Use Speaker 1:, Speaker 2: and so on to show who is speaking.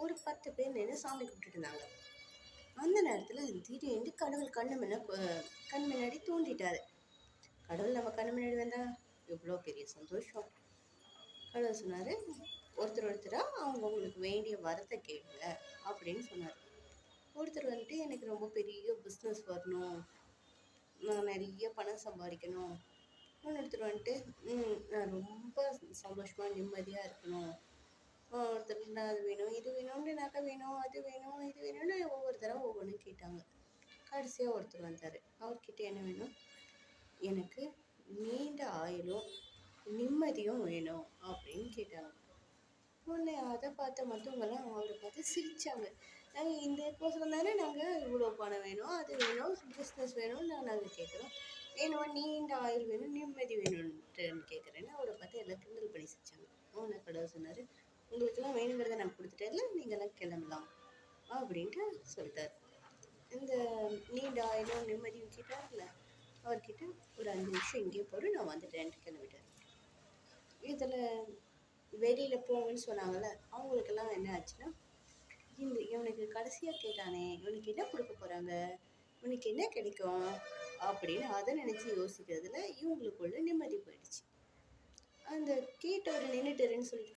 Speaker 1: ஒரு 10 பேர் நின்று சாமி கும்பிட்டுட்டு இருந்தாங்க. அந்த நேரத்தில் திடீர்னு கடவுள் கண் முன்னாடி தோண்டிட்டாரு. கடவுள் நம்ம கண் முன்னாடி வந்தா எவ்வளோ பெரிய சந்தோஷம். கடவுள் சொன்னார், ஒருத்தராக அவங்களுக்கு வேண்டிய வரத்தை கேளுங்க அப்படின்னு சொன்னார். ஒருத்தர் வந்துட்டு எனக்கு ரொம்ப பெரிய பிஸ்னஸ் வரணும், நான் நிறைய பணம் சம்பாதிக்கணும். இன்னொருத்தர் வந்துட்டு நான் ரொம்ப சந்தோஷமாக நிம்மதியாக இருக்கணும். ஒருத்தர் நான் அது வேணும், இது வேணும்னு, நகை வேணும், அது வேணும், இது வேணும்னு ஒவ்வொரு தடவை ஒவ்வொன்றும் கேட்டாங்க. கடைசியாக ஒருத்தர் வந்தார். அவர்கிட்ட என்ன வேணும்? எனக்கு நீண்ட ஆயுளும் நிம்மதியும் வேணும் அப்படின்னு கேட்டாங்க. உடனே அதை பார்த்த மற்றவங்கெல்லாம் அவரை பார்த்து சிரித்தாங்க. நாங்கள் இந்த கோசம் தானே நாங்கள் இவ்வளோ பணம் வேணும், அது வேணும், பிஸ்னஸ் வேணும்னு நாங்கள் கேட்குறோம். வேணும் நீண்ட ஆயுள் வேணும், நிம்மதி வேணும்ன்ட்டு கேட்குறேன்னு அவரை பார்த்து எல்லாம் கிண்டல் பண்ணி சிரிச்சாங்க. உடனே கடவுள் சொன்னார், உங்களுக்கெல்லாம் வேணுங்கிறத நான் கொடுத்துட்டேன்ல, நீங்கள்லாம் கிளம்பலாம் அப்படின்ட்டு சொல்லிட்டார். இந்த நீண்ட ஆயுளும் நிம்மதியும் கேட்டார்ல, அவர்கிட்ட ஒரு 5 நிமிஷம் இங்கேயே போடு, நான் வந்துட்டேன்ட்டு கிளம்பிட்டார். இதில் வெளியில் போங்கன்னு சொன்னாங்கள்ல, அவங்களுக்கெல்லாம் என்ன ஆச்சுன்னா, இவனுக்கு கடைசியாக கேட்டானே, இவனுக்கு என்ன கொடுக்க போகிறாங்க, இவனுக்கு என்ன கிடைக்கும் அப்படின்னு அதை நினச்சி யோசிக்கிறதுல இவங்களுக்குள்ள நிம்மதி போயிடுச்சு. அந்த கேட்டவர் நின்றுட்டுருன்னு சொல்லிட்டு